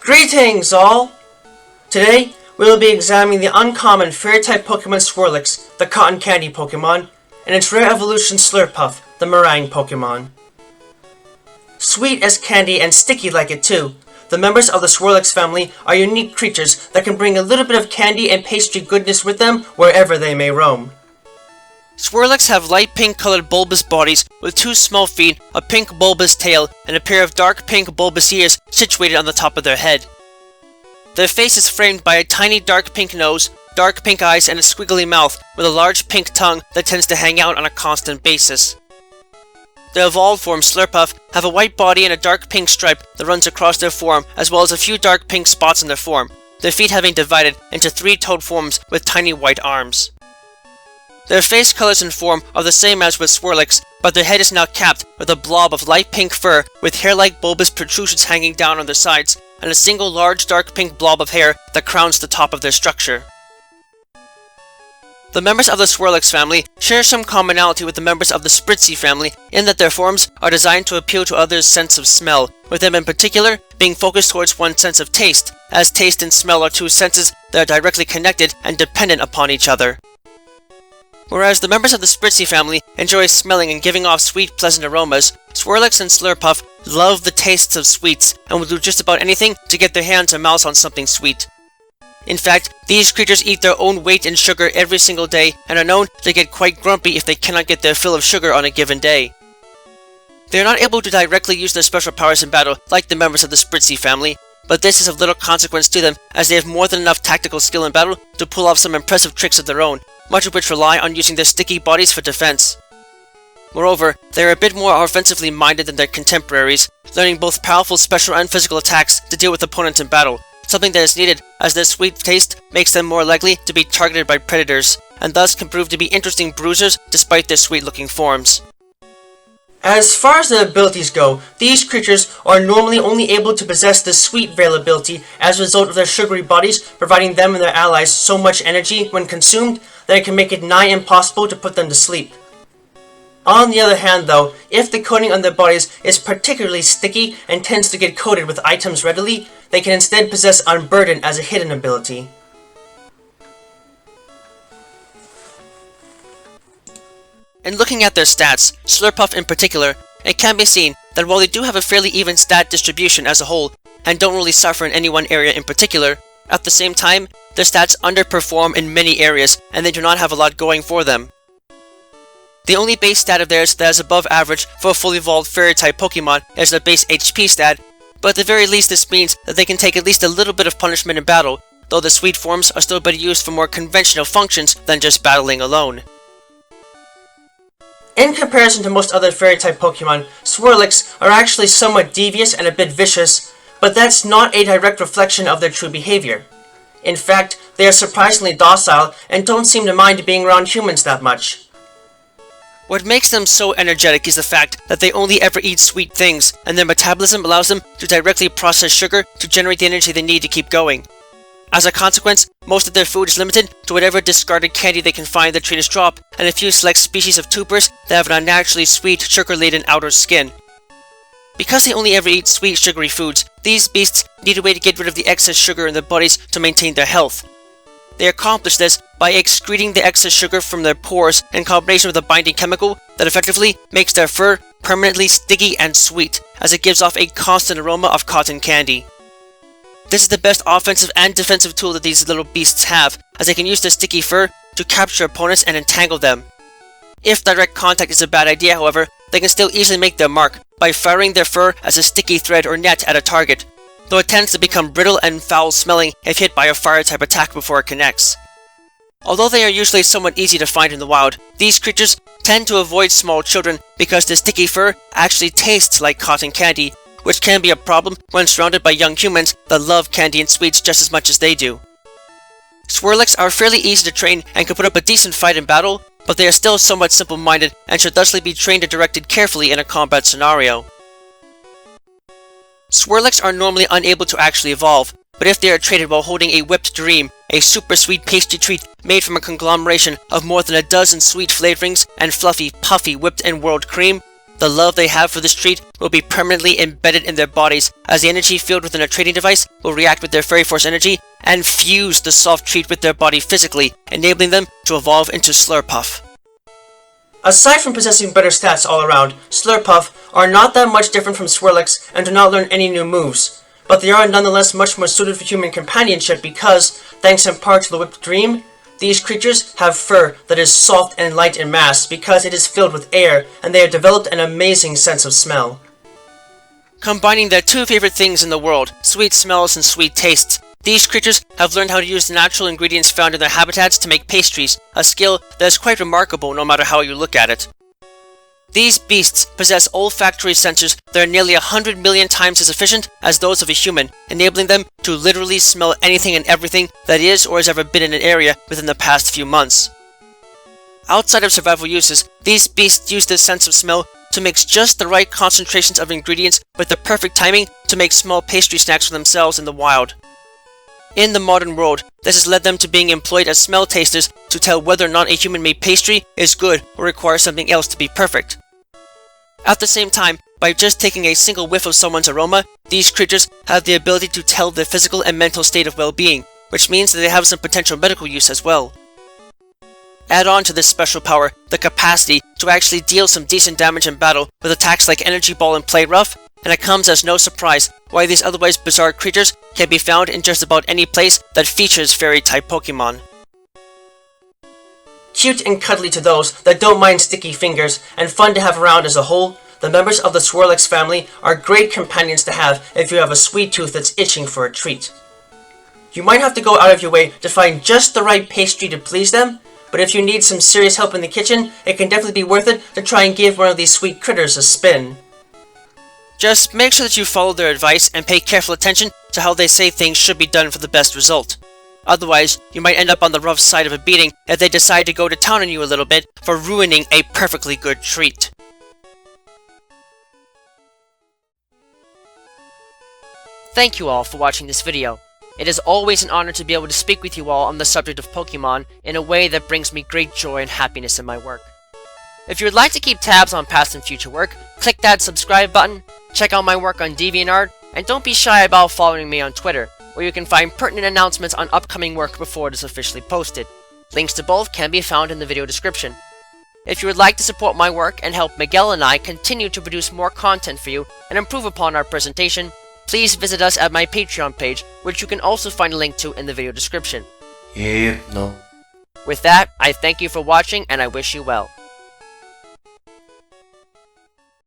Greetings all! Today, we will be examining the uncommon fairy-type Pokemon Swirlix, the Cotton Candy Pokémon, and its rare evolution Slurpuff, the Meringue Pokémon. Sweet as candy and sticky like it too, the members of the Swirlix family are unique creatures that can bring a little bit of candy and pastry goodness with them wherever they may roam. Swirlix have light pink colored bulbous bodies with two small feet, a pink bulbous tail, and a pair of dark pink bulbous ears situated on the top of their head. Their face is framed by a tiny dark pink nose, dark pink eyes, and a squiggly mouth with a large pink tongue that tends to hang out on a constant basis. The evolved form Slurpuff have a white body and a dark pink stripe that runs across their form, as well as a few dark pink spots on their form, their feet having divided into three toed forms with tiny white arms. Their face colors and form are the same as with Swirlix, but their head is now capped with a blob of light pink fur with hair-like bulbous protrusions hanging down on their sides, and a single large dark pink blob of hair that crowns the top of their structure. The members of the Swirlix family share some commonality with the members of the Spritzy family in that their forms are designed to appeal to others' sense of smell, with them in particular being focused towards one's sense of taste, as taste and smell are two senses that are directly connected and dependent upon each other. Whereas the members of the Spritzy family enjoy smelling and giving off sweet, pleasant aromas, Swirlix and Slurpuff love the tastes of sweets and will do just about anything to get their hands or mouths on something sweet. In fact, these creatures eat their own weight in sugar every single day and are known to get quite grumpy if they cannot get their fill of sugar on a given day. They are not able to directly use their special powers in battle like the members of the Spritzy family, but this is of little consequence to them as they have more than enough tactical skill in battle to pull off some impressive tricks of their own, much of which rely on using their sticky bodies for defense. Moreover, they are a bit more offensively minded than their contemporaries, learning both powerful special and physical attacks to deal with opponents in battle, something that is needed as their sweet taste makes them more likely to be targeted by predators, and thus can prove to be interesting bruisers despite their sweet-looking forms. As far as the abilities go, these creatures are normally only able to possess the Sweet Veil ability as a result of their sugary bodies providing them and their allies so much energy when consumed that it can make it nigh impossible to put them to sleep. On the other hand though, if the coating on their bodies is particularly sticky and tends to get coated with items readily, they can instead possess Unburden as a hidden ability. In looking at their stats, Slurpuff in particular, it can be seen that while they do have a fairly even stat distribution as a whole, and don't really suffer in any one area in particular, at the same time, their stats underperform in many areas, and they do not have a lot going for them. The only base stat of theirs that is above average for a fully evolved fairy-type Pokemon is their base HP stat, but at the very least this means that they can take at least a little bit of punishment in battle, though the sweet forms are still better used for more conventional functions than just battling alone. In comparison to most other fairy-type Pokemon, Swirlix are actually somewhat devious and a bit vicious, but that's not a direct reflection of their true behavior. In fact, they are surprisingly docile and don't seem to mind being around humans that much. What makes them so energetic is the fact that they only ever eat sweet things, and their metabolism allows them to directly process sugar to generate the energy they need to keep going. As a consequence, most of their food is limited to whatever discarded candy they can find that trainers drop, and a few select species of tubers that have an unnaturally sweet, sugar-laden outer skin. Because they only ever eat sweet, sugary foods, these beasts need a way to get rid of the excess sugar in their bodies to maintain their health. They accomplish this by excreting the excess sugar from their pores in combination with a binding chemical that effectively makes their fur permanently sticky and sweet, as it gives off a constant aroma of cotton candy. This is the best offensive and defensive tool that these little beasts have, as they can use their sticky fur to capture opponents and entangle them. If direct contact is a bad idea, however, they can still easily make their mark by firing their fur as a sticky thread or net at a target, though it tends to become brittle and foul-smelling if hit by a fire-type attack before it connects. Although they are usually somewhat easy to find in the wild, these creatures tend to avoid small children because their sticky fur actually tastes like cotton candy, which can be a problem when surrounded by young humans that love candy and sweets just as much as they do. Swirlix are fairly easy to train and can put up a decent fight in battle, but they are still somewhat simple-minded and should thusly be trained and directed carefully in a combat scenario. Swirlix are normally unable to actually evolve, but if they are traded while holding a Whipped Dream, a super sweet pastry treat made from a conglomeration of more than a dozen sweet flavorings and fluffy, puffy whipped and whirled cream, the love they have for this treat will be permanently embedded in their bodies, as the energy field within a trading device will react with their Fairy Force energy and fuse the soft treat with their body physically, enabling them to evolve into Slurpuff. Aside from possessing better stats all around, Slurpuff are not that much different from Swirlix and do not learn any new moves, but they are nonetheless much more suited for human companionship because, thanks in part to the Whipped Dream, these creatures have fur that is soft and light in mass because it is filled with air, and they have developed an amazing sense of smell. Combining their two favorite things in the world, sweet smells and sweet tastes, these creatures have learned how to use the natural ingredients found in their habitats to make pastries, a skill that is quite remarkable no matter how you look at it. These beasts possess olfactory sensors that are nearly 100 million times as efficient as those of a human, enabling them to literally smell anything and everything that is or has ever been in an area within the past few months. Outside of survival uses, these beasts use this sense of smell to mix just the right concentrations of ingredients with the perfect timing to make small pastry snacks for themselves in the wild. In the modern world, this has led them to being employed as smell tasters to tell whether or not a human-made pastry is good or requires something else to be perfect. At the same time, by just taking a single whiff of someone's aroma, these creatures have the ability to tell their physical and mental state of well-being, which means that they have some potential medical use as well. Add on to this special power the capacity to actually deal some decent damage in battle with attacks like Energy Ball and Play Rough, and it comes as no surprise why these otherwise bizarre creatures can be found in just about any place that features fairy-type Pokémon. Cute and cuddly to those that don't mind sticky fingers, and fun to have around as a whole, the members of the Swirlix family are great companions to have if you have a sweet tooth that's itching for a treat. You might have to go out of your way to find just the right pastry to please them, but if you need some serious help in the kitchen, it can definitely be worth it to try and give one of these sweet critters a spin. Just make sure that you follow their advice and pay careful attention to how they say things should be done for the best result. Otherwise, you might end up on the rough side of a beating if they decide to go to town on you a little bit for ruining a perfectly good treat. Thank you all for watching this video. It is always an honor to be able to speak with you all on the subject of Pokemon in a way that brings me great joy and happiness in my work. If you would like to keep tabs on past and future work, click that subscribe button, check out my work on DeviantArt, and don't be shy about following me on Twitter, where you can find pertinent announcements on upcoming work before it is officially posted. Links to both can be found in the video description. If you would like to support my work and help Miguel and I continue to produce more content for you and improve upon our presentation, please visit us at my Patreon page, which you can also find a link to in the video description. Yeah, no. With that, I thank you for watching and I wish you well.